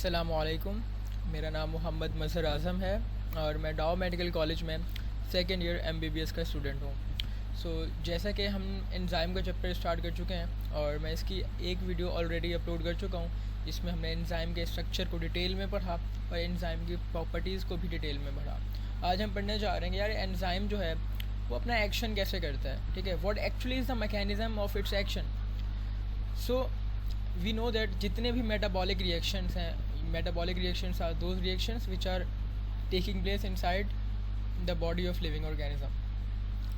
अस्सलामुअलैकुम। मेरा नाम मोहम्मद मज़हर आज़म है और मैं डाउ मेडिकल कॉलेज में सेकेंड ईयर एमबीबीएस का स्टूडेंट हूँ। जैसा कि हम एंजाइम का चैप्टर स्टार्ट कर चुके हैं और मैं इसकी एक वीडियो ऑलरेडी अपलोड कर चुका हूँ जिसमें हमने एंजाइम के स्ट्रक्चर को डिटेल में पढ़ा और एंजाइम की प्रॉपर्टीज़ को भी डिटेल में पढ़ा। आज हम पढ़ने जा रहे हैं यार एंजाइम जो है वो अपना एक्शन कैसे करता है, ठीक है। What actually is the mechanism of its action. We know that जितने भी मेटाबॉलिक रिएक्शंस हैं, metabolic reactions are those reactions which are taking place inside the body of living organism.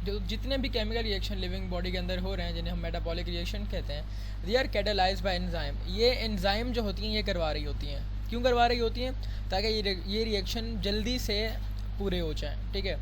जो जितने भी केमिकल रिएक्शन लिविंग बॉडी के अंदर हो रहे हैं जिन्हें हम मेटाबॉलिक रिएक्शन कहते हैं, they are catalysed by enzyme. ये एंजाइम जो होती हैं ये करवा रही होती हैं। क्यों करवा रही होती हैं? ताकि ये रिएक्शन जल्दी से पूरे हो जाएँ, ठीक है,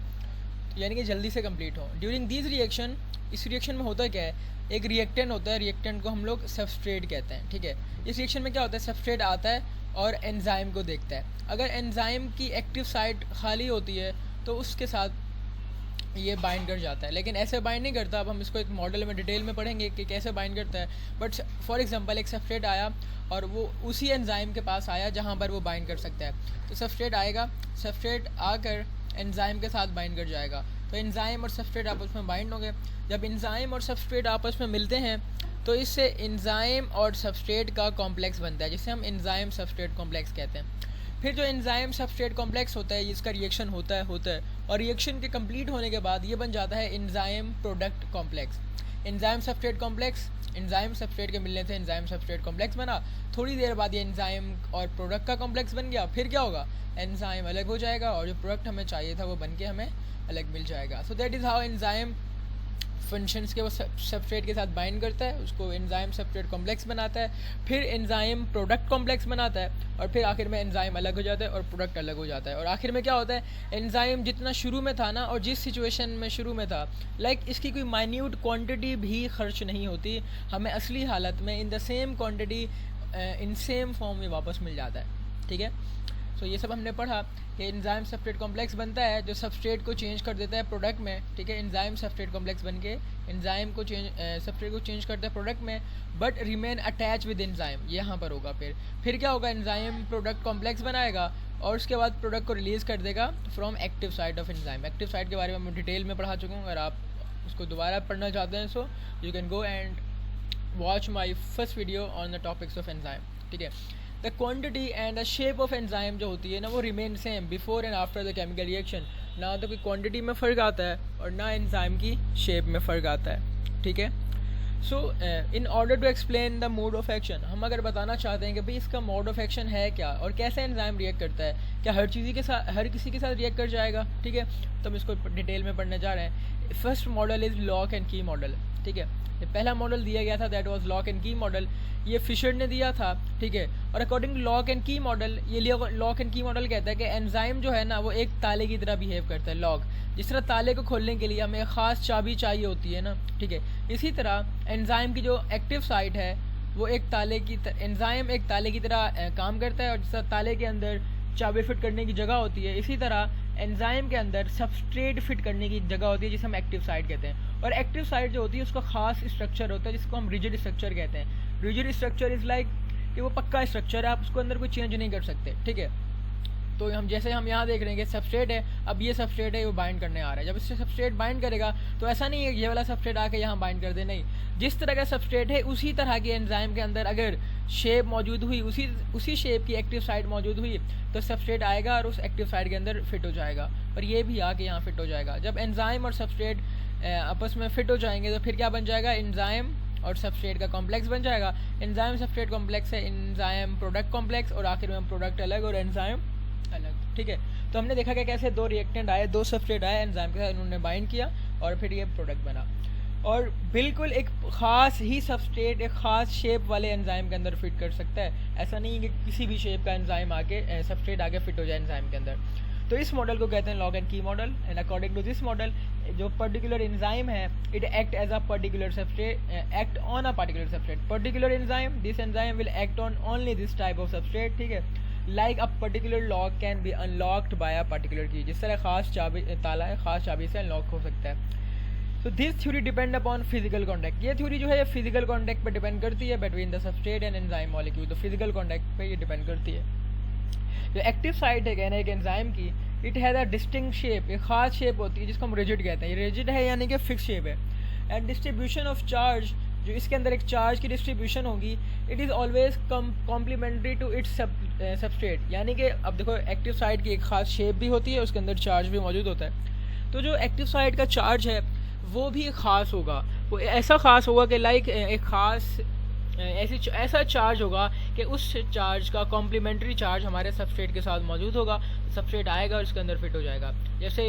यानी कि जल्दी से कंप्लीट हो। ड्यूरिंग दिस रिएक्शन, इस रिएक्शन में होता क्या है, एक रिएक्टेंट होता है, रिएक्टेंट को हम लोग सबस्ट्रेट कहते हैं, ठीक है। इस रिएक्शन में क्या होता है, सबस्ट्रेट आता है और एंजाइम को देखता है। अगर एंजाइम की एक्टिव साइट खाली होती है तो उसके साथ ये बाइंड कर जाता है, लेकिन ऐसे बाइंड नहीं करता। अब हम इसको एक मॉडल में डिटेल में पढ़ेंगे कि कैसे बाइंड करता है। बट फॉर एग्जांपल एक सबस्ट्रेट आया और वो उसी एंजाइम के पास आया जहाँ पर वो बाइंड कर सकता है, तो सबस्ट्रेट आएगा, सबस्ट्रेट आकर एंजाइम के साथ बाइंड कर जाएगा। तो एंजाइम और सबस्ट्रेट आपस में बाइंड होंगे। जब एंजाइम और सबस्ट्रेट आपस में मिलते हैं तो इससे एंजाइम और सबस्ट्रेट का कॉम्प्लेक्स बनता है जिसे हम एंजाइम सबस्ट्रेट कॉम्प्लेक्स कहते हैं। फिर जो एंजाइम सबस्ट्रेट कॉम्प्लेक्स होता है इसका रिएक्शन होता है और रिएक्शन के कंप्लीट होने के बाद ये बन जाता है enzyme product complex. Enzyme substrate complex, enzyme substrate के मिलने से एंजाइम सबस्ट्रेट कॉम्प्लेक्स बना। थोड़ी देर बाद ये एंजाइम और प्रोडक्ट का कॉम्प्लेक्स बन गया। फिर क्या होगा, एंजाइम अलग हो जाएगा और जो प्रोडक्ट हमें चाहिए था वो बन के हमें अलग मिल जाएगा। So that is how enzyme functions के वो सबस्ट्रेट के साथ बाइंड करता है, उसको एंजाइम सबस्ट्रेट कॉम्प्लेक्स बनाता है, फिर एंजाइम प्रोडक्ट कॉम्प्लेक्स बनाता है और फिर आखिर में एंजाइम अलग हो जाता है और प्रोडक्ट अलग हो जाता है। और आखिर में क्या होता है, एंजाइम जितना शुरू में था ना और जिस सिचुएशन में शुरू में था, लाइक इसकी कोई माइन्यूट क्वांटिटी भी खर्च नहीं होती, हमें असली हालत में in the same quantity in same form में वापस मिल जाता है, ठीक है। तो ये सब हमने पढ़ा कि एंजाइम सबस्ट्रेट कॉम्प्लेक्स बनता है जो सबस्ट्रेट को चेंज कर देता है प्रोडक्ट में, ठीक है। एंजाइम सबस्ट्रेट कॉम्प्लेक्स बन के एंजाइम को सबस्ट्रेट को चेंज करता है प्रोडक्ट में, but remain attach with enzyme, यहाँ पर होगा। फिर क्या होगा, एंजाइम प्रोडक्ट कॉम्प्लेक्स बनाएगा और उसके बाद प्रोडक्ट को रिलीज़ कर देगा from active site of enzyme. Active site के बारे में मैं डिटेल में पढ़ा चुका हूँ। अगर आप उसको दोबारा पढ़ना चाहते हैं so you can go and watch my first video on the topics of enzyme, ठीक है। The quantity and the shape of enzyme जो होती है ना वो remain same before and after the chemical reaction. ना तो कोई क्वांटिटी में फ़र्क आता है और ना एंजाइम की शेप में फ़र्क आता है, ठीक है। So in order to explain the mode of action, हम अगर बताना चाहते हैं कि भाई इसका मोड ऑफ एक्शन है क्या और कैसे एंजाइम रिएक्ट करता है, क्या हर किसी के साथ रिएक्ट कर जाएगा, ठीक है। तो हम इसको डिटेल में पढ़ने जा रहे हैं। First model is lock and key model, ठीक है। पहला मॉडल दिया गया था that was lock and key model, ये फिशर ने दिया था, ठीक है। और according lock and key model, ये लॉक एंड की मॉडल कहता है कि एंजाइम जो है ना वो एक ताले की तरह बिहेव करता है। लॉक, जिस तरह ताले को खोलने के लिए हमें एक ख़ास चाबी चाहिए होती है ना, ठीक है, इसी तरह एंजाइम की जो एक्टिव साइट है वो एक ताले की एंजाइम एक ताले की तरह काम करता है। और जिस तरह ताले के अंदर चाबी फिट करने की जगह होती है, इसी तरह एंजाइम के अंदर सबस्ट्रेट फिट करने की जगह होती है जिसे हम एक्टिव साइट कहते हैं। और एक्टिव साइट जो होती है उसका खास स्ट्रक्चर होता है जिसको हम रिजिड स्ट्रक्चर कहते हैं। रिजिड स्ट्रक्चर इज़ लाइक कि वो पक्का स्ट्रक्चर है, आप उसको अंदर कोई चेंज नहीं कर सकते, ठीक है। तो हम यहाँ देख रहे हैं कि सबस्ट्रेट है, अब ये सबस्ट्रेट है वो बाइंड करने आ रहा है। जब इससे सबस्ट्रेट बाइंड करेगा तो ऐसा नहीं है ये वाला सबस्ट्रेट आके यहाँ बाइंड कर दे, नहीं, जिस तरह का सबस्ट्रेट है उसी तरह की एंजाइम के अंदर अगर शेप मौजूद हुई, उसी शेप की एक्टिव साइट मौजूद हुई तो सबस्ट्रेट आएगा और उस एक्टिव साइट के अंदर फिट हो जाएगा और ये भी आके यहाँ फिट हो जाएगा। जब एंजाइम और सबस्ट्रेट आपस में फिट हो जाएंगे तो फिर क्या बन जाएगा, एंजाइम और सबस्ट्रेट का कॉम्प्लेक्स बन जाएगा। एंजाइम सबस्ट्रेट कॉम्प्लेक्स है एंजाइम प्रोडक्ट कॉम्प्लेक्स और आखिर में प्रोडक्ट अलग और एंजाइम अलग, ठीक है। तो हमने देखा कि कैसे दो रिएक्टेंट आए, दो सबस्ट्रेट आए, एंजाइम के साथ उन्होंने बाइंड किया और फिर ये प्रोडक्ट बना। और बिल्कुल एक ख़ास ही सबस्ट्रेट एक ख़ास शेप वाले एंजाइम के अंदर फिट कर सकता है। ऐसा नहीं कि किसी भी शेप का एंजाइम आके सबस्ट्रेट आके फिट हो जाए एंजाइम के अंदर। तो इस मॉडल को कहते हैं lock and key model. And according to this model जो पर्टिकुलर एंजाइम है it act as a particular substrate, act on a particular substrate. Particular enzyme, this enzyme will act on only this type of substrate, ठीक है। Like a particular lock can be unlocked by a particular key, जिस तरह खास चाबी ताला है खास चाबी से अनलॉक हो सकता है। तो this theory depend upon physical contact, ये थ्योरी जो है फिजिकल कॉन्टैक्ट पर डिपेंड करती है between the substrate and enzyme molecule. तो फिजिकल कॉन्टैक्ट पे ये डिपेंड करती है। जो एक्टिव साइट है कहना एक एंजाइम की, it has a distinct shape, एक खास शेप होती है जिसको हम रिजिड कहते हैं। ये रिजिड है यानी कि फिक्स शेप है। एंड डिस्ट्रीब्यूशन ऑफ चार्ज, जो इसके अंदर एक चार्ज की डिस्ट्रीब्यूशन होगी, it is always complementary to its substrate. यानी कि अब देखो एक्टिव साइट की एक खास शेप भी होती है, उसके अंदर चार्ज भी मौजूद होता है। तो जो एक्टिव साइट का चार्ज है वो भी ख़ास होगा, वो ऐसा ख़ास होगा कि लाइक एक ख़ास ऐसा चार्ज होगा कि उस चार्ज का कॉम्प्लीमेंट्री चार्ज हमारे सबस्ट्रेट के साथ मौजूद होगा। सबस्ट्रेट आएगा और इसके अंदर फिट हो जाएगा, जैसे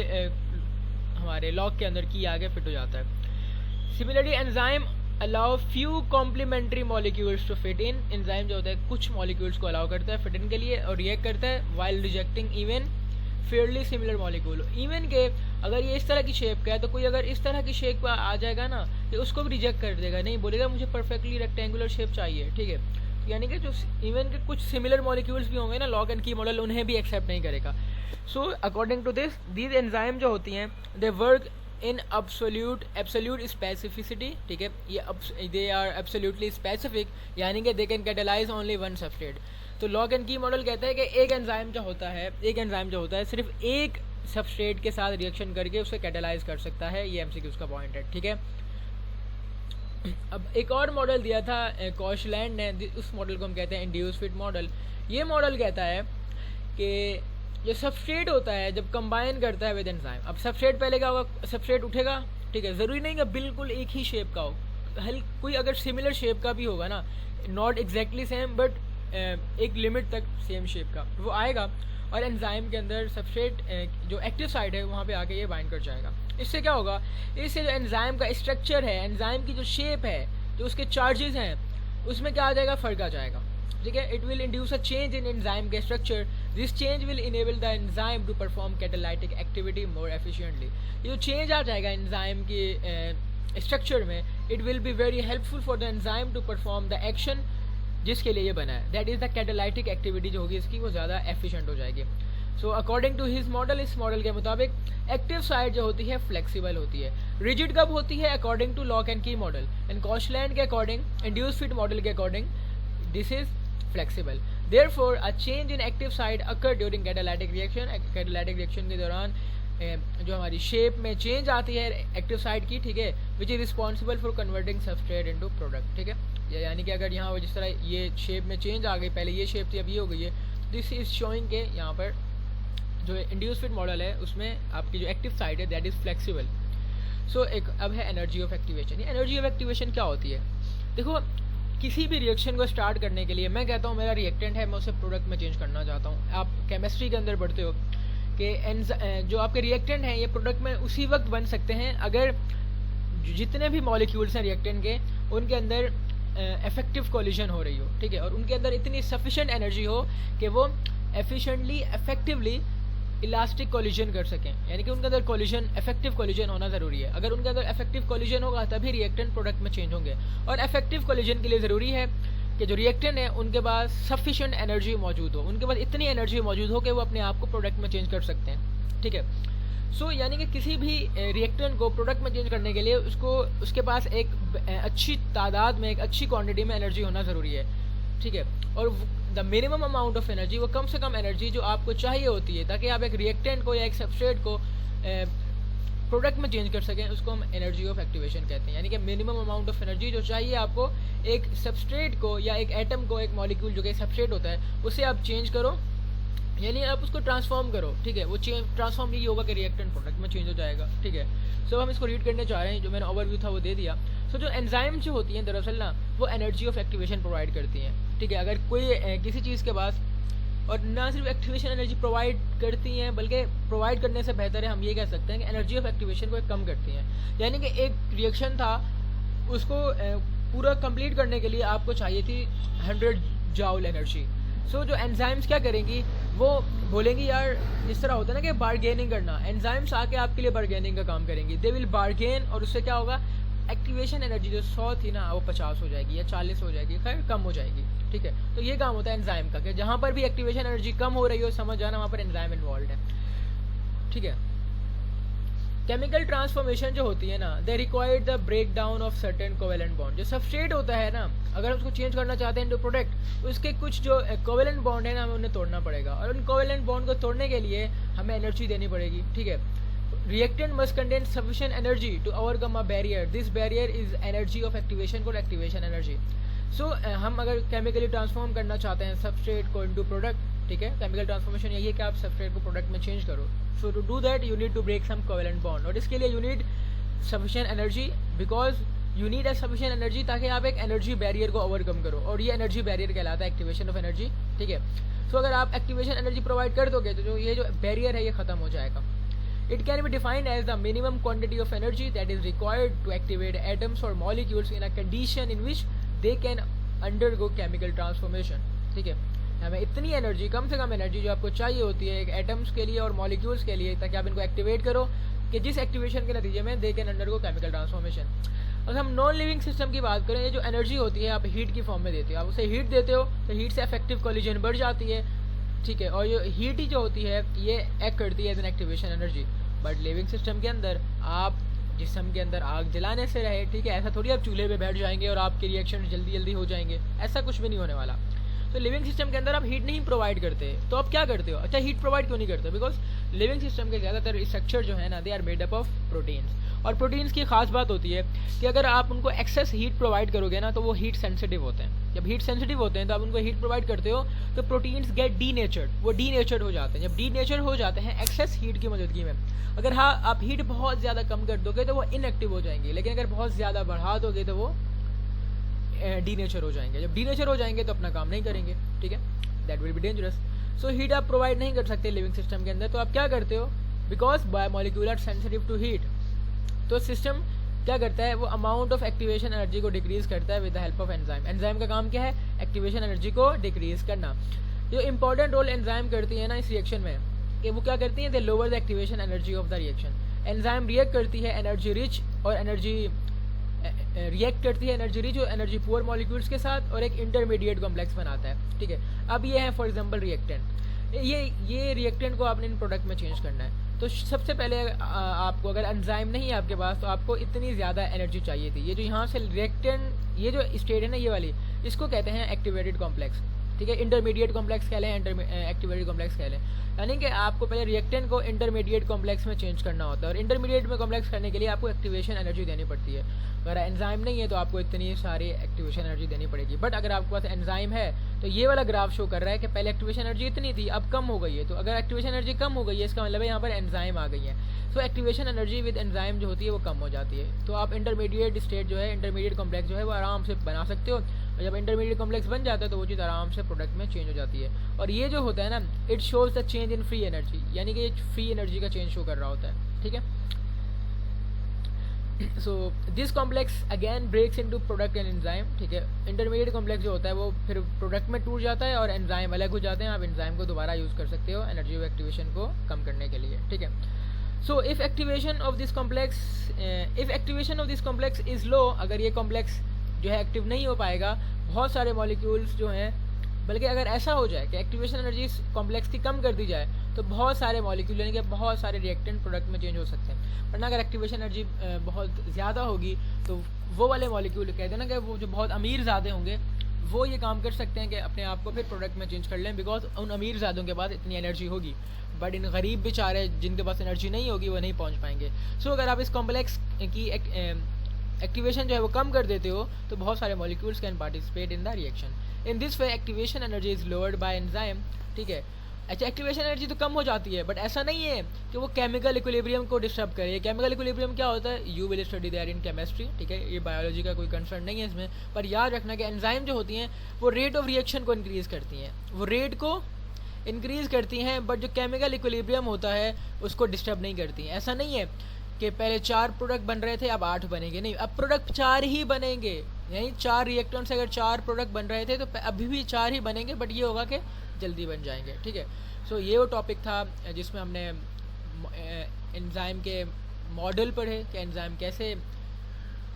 हमारे लॉक के अंदर की आगे फिट हो जाता है। Similarly enzyme allow few complementary molecules to fit in. Enzyme जो होता है कुछ मॉलिक्यूल्स को अलाउ करता है फिट इन के लिए और रिएक्ट करता है while rejecting even Fairlie similar molecule. Even के अगर ये इस तरह की शेप का है तो कोई अगर इस तरह की शेप का आ जाएगा ना तो उसको भी रिजेक्ट कर देगा, नहीं बोलेगा मुझे परफेक्टली रेक्टेंगुलर शेप चाहिए, ठीक है। तो यानी कि जो इवन के कुछ सिमिलर मॉलिक्यूल्स भी होंगे ना लॉक एंड की मॉडल, उन्हें भी एक्सेप्ट नहीं करेगा। So according to this these enzyme जो होती हैं they work in absolute specificity, ठीक है। ये दे आर एब्सोल्यूटली स्पेसिफिक, यानी कि they can catalyse only one substrate. तो लॉक एंड की मॉडल कहता है कि एक एंजाइम जो होता है सिर्फ एक सबस्ट्रेट के साथ रिएक्शन करके उसे कैटेलाइज कर सकता है। ये एमसीक्यूज का पॉइंट है, ठीक है। अब एक और मॉडल दिया था कॉशलैंड ने, उस मॉडल को हम कहते हैं इंड्यूस फिट मॉडल। ये मॉडल कहता है कि जो सबस्ट्रेट होता है जब कंबाइन करता है विद एंजाइम, अब सबस्ट्रेट पहले क्या होगा, सबस्ट्रेट उठेगा, ठीक है। ज़रूरी नहीं कि बिल्कुल एक ही शेप का हो, कोई अगर सिमिलर शेप का भी होगा ना, नॉट एग्जैक्टली सेम बट एक लिमिट तक सेम शेप का, वो आएगा और एंजाइम के अंदर सबस्ट्रेट जो एक्टिव साइट है वहाँ पे आके ये बाइंड कर जाएगा। इससे क्या होगा, इससे जो एंजाइम का स्ट्रक्चर है, एंजाइम की जो शेप है, जो उसके चार्जेस हैं, उसमें क्या आ जाएगा, फ़र्क आ जाएगा, ठीक है। It will induce a change in enzyme के structure, this change will enable the enzyme to perform catalytic activity more efficiently. ये जो चेंज आ जाएगा एंजाइम की स्ट्रक्चर में, it will be very helpful for the enzyme to perform the action जिसके लिए ये बना है, that is the catalytic activity जो होगी इसकी, वो ज़्यादा एफिशिएंट हो जाएगी। So according to his model, इस मॉडल के मुताबिक एक्टिव साइट जो होती है फ्लेक्सिबल होती है। रिजिड कब होती है, according to lock and key model, and कॉशलैंड के अकॉर्डिंग, इंड्यूस फिट मॉडल के according this is flexible. Therefore a change in active site occur during catalytic reaction, catalytic reaction के दौरान जो हमारी शेप में चेंज आती है एक्टिव साइट की, ठीक है, which is responsible for converting substrate into product, ठीक है। यानी कि अगर यहाँ जिस तरह ये शेप में चेंज आ गई, पहले ये शेप थी अब ये हो गई है, दिस इज शोइंग के यहाँ पर जो इंड्यूस फिट मॉडल है उसमें आपकी जो एक्टिव साइट है दैट इज़ फ्लेक्सिबल। सो एक अब है एनर्जी ऑफ एक्टिवेशन। ये एनर्जी ऑफ एक्टिवेशन क्या होती है, देखो किसी भी रिएक्शन को स्टार्ट करने के लिए मैं कहता हूँ मेरा रिएक्टेंट है, मैं उसे प्रोडक्ट में चेंज करना चाहता हूँ। आप केमिस्ट्री के अंदर पढ़ते हो कि जो आपके रिएक्टेंट हैं ये प्रोडक्ट में उसी वक्त बन सकते हैं अगर जितने भी मॉलिक्यूल्स हैं रिएक्टेंट के उनके अंदर इफेक्टिव कोलिजन हो रही हो, ठीक है, और उनके अंदर इतनी सफिशिएंट एनर्जी हो कि वो एफिशिएंटली इफेक्टिवली इलास्टिक कोलिजन कर सकें, यानी कि उनके अंदर कोलिजन इफेक्टिव कोलिजन होना ज़रूरी है। अगर उनके अंदर इफेक्टिव कोलिजन होगा तभी रिएक्टेंट प्रोडक्ट में चेंज होंगे, और इफेक्टिव कोलिजन के लिए ज़रूरी है कि जो रिएक्टेंट है उनके पास सफिशिएंट एनर्जी मौजूद हो, उनके पास इतनी एनर्जी मौजूद हो कि वो अपने आप को प्रोडक्ट में चेंज कर सकते हैं, ठीक है। सो यानी कि किसी भी रिएक्टेंट को प्रोडक्ट में चेंज करने के लिए उसके पास एक अच्छी तादाद में, एक अच्छी क्वांटिटी में एनर्जी होना ज़रूरी है, ठीक है। और the minimum amount of energy, वो कम से कम एनर्जी जो आपको चाहिए होती है ताकि आप एक रिएक्टेंट को या एक सबस्ट्रेट को प्रोडक्ट में चेंज कर सकें, उसको हम एनर्जी ऑफ एक्टिवेशन कहते हैं। यानी कि मिनिमम अमाउंट ऑफ एनर्जी जो चाहिए आपको एक सबस्ट्रेट को या एक एटम को, एक मॉलिक्यूल जो कि सबस्ट्रेट होता है, उसे आप चेंज करो, यानी आप उसको ट्रांसफॉर्म करो, ठीक है। वो ट्रांसफॉर्म यही होगा कि रिएक्टेंट प्रोडक्ट में चेंज हो जाएगा, ठीक है। सो हम इसको रीड करने चाह रहे हैं, जो मैंने ओवरव्यू था वो दे दिया। सो जो एंजाइम जो होती हैं दरअसल ना वो एनर्जी ऑफ एक्टिवेशन प्रोवाइड करती हैं, ठीक है। अगर कोई किसी चीज़ के पास, और ना सिर्फ एक्टिवेशन एनर्जी प्रोवाइड करती हैं बल्कि प्रोवाइड करने से बेहतर है हम ये कह सकते हैं कि एनर्जी ऑफ एक्टिवेशन को कम करती हैं। यानी कि एक रिएक्शन था उसको पूरा कंप्लीट करने के लिए आपको चाहिए थी 100 जूल एनर्जी। सो जो एंजाइम्स क्या करेंगी, वो बोलेंगी यार जिस तरह होता है ना कि बार्गेनिंग करना, एंजाइम्स आके आपके लिए बार्गेनिंग का काम करेंगी, दे विल बार्गेन, और उससे क्या होगा, एक्टिवेशन एनर्जी जो 100 थी ना वो 50 हो जाएगी या 40 हो जाएगी, खैर कम हो जाएगी, ठीक है। तो ये काम होता है एंजाइम का कि जहाँ पर भी एक्टिवेशन एनर्जी कम हो रही हो समझ जाना वहाँ पर एंजाइम इन्वॉल्व है, ठीक है। केमिकल ट्रांसफॉर्मेशन जो होती है ना, they require the break down of certain covalent bond. जो सबस्ट्रेट होता है ना, अगर उसको चेंज करना चाहते हैं टू प्रोडक्ट, तो उसके कुछ जो कोवेलेंट बॉन्ड है ना, हमें उन्हें तोड़ना पड़ेगा, और उन कोवेलेंट बॉन्ड को तोड़ने के लिए हमें एनर्जी देनी पड़ेगी, ठीक है। Reactant must contain sufficient energy to overcome a barrier, this barrier is energy of activation को एक्टिवेशन एनर्जी। सो हम अगर केमिकली ट्रांसफॉर्म करना चाहते हैं सबस्ट्रेट को इनटू प्रोडक्ट, ठीक है, केमिकल ट्रांसफॉर्मेशन यही है कि आप सबस्ट्रेट को प्रोडक्ट में चेंज करो। So to do that you need to break some covalent bond, और इसके लिए you need sufficient energy, because you need a sufficient energy, ताकि आप एक एनर्जी बैरियर को ओवरकम करो, और ये एनर्जी बैरियर कहलाता है एक्टिवेशन ऑफ एनर्जी, ठीक है। सो अगर आप एक्टिवेशन एनर्जी प्रोवाइड कर दोगे तो जो ये जो बैरियर है ये खत्म हो जाएगा। It can be defined as the minimum quantity of energy that is required to activate atoms or molecules in a condition in which they can undergo chemical transformation, ठीक है। हमें इतनी एनर्जी, कम से कम एनर्जी जो आपको चाहिए होती है एक एटम्स के लिए और मॉलिक्यूल्स के लिए, ताकि आप इनको एक्टिवेट करो कि जिस एक्टिवेशन के नतीजे में they can undergo chemical transformation. अगर हम नॉन लिविंग सिस्टम की बात करें, ये जो एनर्जी होती है आप हीट की फॉर्म में देते हो, आप उसे हीट देते हो तो हीट से इफेक्टिव कोलिजन बढ़ जाती है, ठीक है, और ये हीट ही जो होती है ये एक्ट करती है as an activation energy. But living system के अंदर आप जिस्म के अंदर आग जलाने से रहे, ठीक है, ऐसा थोड़ी आप चूल्हे पे बैठ जाएंगे और आपके रिएक्शन जल्दी जल्दी हो जाएंगे, ऐसा कुछ भी नहीं होने वाला। तो लिविंग सिस्टम के अंदर आप हीट नहीं प्रोवाइड करते, तो आप क्या करते हो? अच्छा, हीट प्रोवाइड क्यों नहीं करते? बिकॉज लिविंग सिस्टम के ज़्यादातर स्ट्रक्चर जो है ना, they are made up of proteins, और प्रोटीन्स की खास बात होती है कि अगर आप उनको एक्सेस हीट प्रोवाइड करोगे ना, तो वो हीट सेंसिटिव होते हैं। जब हीट सेंसिटिव होते हैं तो आप उनको हीट प्रोवाइड करते हो तो प्रोटीन्स गेट डीनेचर्ड, वो डीनेचर्ड हो जाते हैं। जब डीनेचर हो जाते हैं एक्सेस हीट की मौजूदगी में, अगर हाँ आप हीट बहुत ज़्यादा कम कर दोगे तो वो इनएक्टिव हो जाएंगे, लेकिन अगर बहुत ज़्यादा बढ़ा दोगे तो वो डीनेचर हो जाएंगे। जब डीनेचर हो जाएंगे तो अपना काम नहीं करेंगे, ठीक है, that will be dangerous. So heat आप प्रोवाइड नहीं कर सकते लिविंग सिस्टम के अंदर, तो आप क्या करते हो? Because biomolecular sensitive to heat, तो सिस्टम क्या करता है, वो अमाउंट ऑफ एक्टिवेशन एनर्जी को डिक्रीज करता है with the help of enzyme. Enzyme का काम क्या है? एक्टिवेशन एनर्जी को डिक्रीज करना। जो इंपॉर्टेंट रोल एंजाइम करती है ना इस रिएक्शन में, कि वो क्या करती है, they lower the activation energy of the reaction. Enzyme react करती है एनर्जी रिच और एनर्जी रिएक्ट करती है एनर्जी रिच और एनर्जी पुअर मॉलिक्यूल्स के साथ, और एक इंटरमीडिएट कॉम्प्लेक्स बनाता है, ठीक है। अब ये है फॉर एग्जांपल रिएक्टेंट, ये रिएक्टेंट को आपने इन प्रोडक्ट में चेंज करना है। तो सबसे पहले आपको अगर एंजाइम नहीं है आपके पास, तो आपको इतनी ज़्यादा एनर्जी चाहिए थी। ये जो यहाँ से रिएक्टेंट, ये जो स्टेट है ना ये वाली, इसको कहते हैं एक्टिवेटेड कॉम्प्लेक्स, ठीक है। इंटरमीडिएट कॉम्प्लेक्स कह लें, एक्टिवेटेड कॉम्प्लेक्स कह लें, यानी कि आपको पहले रिएक्टेंट को इंटरमीडिएट कॉम्प्लेक्स में चेंज करना होता है, और इंटरमीडिएट में कॉम्प्लेक्स करने के लिए आपको एक्टिवेशन एनर्जी देनी पड़ती है। अगर एंजाइम नहीं है तो आपको इतनी सारी एक्टिवेशन एनर्जी देनी पड़ेगी। बट अगर आपके पास एंजाइम है तो ये वाला ग्राफ शो कर रहा है कि पहले एक्टिवेशन एनर्जी इतनी थी, अब कम हो गई है। तो अगर एक्टिवेशन एनर्जी कम हो गई है, इसका मतलब है यहाँ पर एंजाइम आ गई है। तो एक्टिवेशन एनर्जी विद एंजाइम जो होती है वो कम हो जाती है। तो आप इंटरमीडिएट स्टेट जो है, इंटरमीडिएट कॉम्प्लेक्स जो है वो आराम से बना सकते हो, और जब इंटरमीडिएट कॉम्प्लेक्स बन जाता है तो वो चीज़ आराम से प्रोडक्ट में चेंज हो जाती है। और ये जो होता है ना, it shows the change in free energy, यानी कि ये फ्री एनर्जी का चेंज शो कर रहा होता है, ठीक है। So this complex again breaks into product and enzyme, ठीक है। इंटरमीडिएट कॉम्प्लेक्स जो होता है वो फिर प्रोडक्ट में टूट जाता है और एंजाइम अलग हो जाते हैं। आप एंजाइम को दोबारा यूज़ कर सकते हो एनर्जी ऑफ एक्टिवेशन को कम करने के लिए, ठीक है। So if activation of this complex is low, अगर ये कॉम्प्लेक्स जो है एक्टिव नहीं हो पाएगा, बहुत सारे मॉलिक्यूल्स जो हैं, बल्कि अगर ऐसा हो जाए कि एक्टिवेशन एनर्जी कॉम्प्लेक्स की कम कर दी जाए, तो बहुत सारे मॉलिक्यूल यानी कि बहुत सारे रिएक्टेंट प्रोडक्ट में चेंज हो सकते हैं। वरना अगर एक्टिवेशन एनर्जी बहुत ज़्यादा होगी तो वो वाले मॉलिक्यूल कहते हैं ना कि वो जो बहुत अमीर ज़्यादा होंगे वो ये काम कर सकते हैं कि अपने आप को फिर प्रोडक्ट में चेंज कर लें, बिकॉज उन अमीर ज़्यादों के पास इतनी एनर्जी होगी। बट इन गरीब बेचारे जिनके पास एनर्जी नहीं होगी वो नहीं पहुँच पाएंगे। सो अगर आप इस कॉम्प्लेक्स की एक्टिवेशन जो है वो कम कर देते हो तो बहुत सारे molecules can participate in the reaction. In this way activation energy is lowered bye enzyme, ठीक है। अच्छा, एक्टिवेशन एनर्जी तो कम हो जाती है, बट ऐसा नहीं है कि वो केमिकल इक्विलिब्रियम को डिस्टर्ब करे। केमिकल इक्विलिब्रियम क्या होता है, you will study there in chemistry, ठीक है, ये बायोलॉजी का कोई कंसर्न नहीं है इसमें। पर याद रखना कि एंजाइम जो होती हैं वो रेट ऑफ रिएक्शन को इंक्रीज़ करती हैं, वो रेट को इंक्रीज़ करती हैं, बट जो केमिकल इक्विलिब्रियम होता है उसको डिस्टर्ब नहीं करती हैं। ऐसा नहीं है कि पहले 4 प्रोडक्ट बन रहे थे अब 8 बनेंगे, नहीं, अब प्रोडक्ट 4 ही बनेंगे। यानी 4 रिएक्टेंट से अगर 4 प्रोडक्ट बन रहे थे तो अभी भी 4 ही बनेंगे, बट ये होगा कि जल्दी बन जाएंगे, ठीक है। सो ये वो टॉपिक था जिसमें हमने एंजाइम के मॉडल पढ़े कि एंजाइम कैसे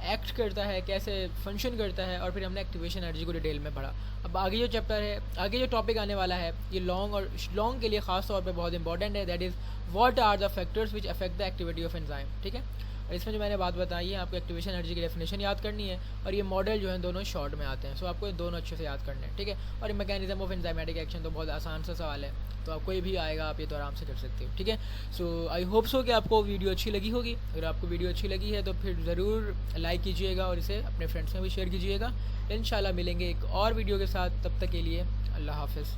एक्ट करता है, कैसे फंक्शन करता है, और फिर हमने एक्टिवेशन एनर्जी को डिटेल में पढ़ा। अब आगे जो चैप्टर है, आगे जो टॉपिक आने वाला है, ये लॉन्ग के लिए ख़ास तौर पे बहुत इंपॉर्टेंट है, that is what are the factors which affect the activity of enzyme. ठीक है, और इसमें जो मैंने बात बताई है, आपको एक्टिवेशन एनर्जी की डेफिनेशन याद करनी है, और ये मॉडल जो है दोनों शॉर्ट में आते हैं, सो आपको ये दोनों अच्छे से याद करने हैं। ठीक है, और मैकेनिज्म ऑफ एंजाइमेटिक एक्शन तो बहुत आसान सा सवाल है, तो आप कोई भी आएगा आप ये तो आराम से कर सकते हो। ठीक है, सो आई होप सो कि आपको वीडियो अच्छी लगी होगी। अगर आपको वीडियो अच्छी लगी है तो फिर ज़रूर लाइक कीजिएगा और इसे अपने फ्रेंड्स में भी शेयर कीजिएगा। इंशाल्लाह मिलेंगे एक और वीडियो के साथ, तब तक के लिए अल्लाह हाफ़िज़।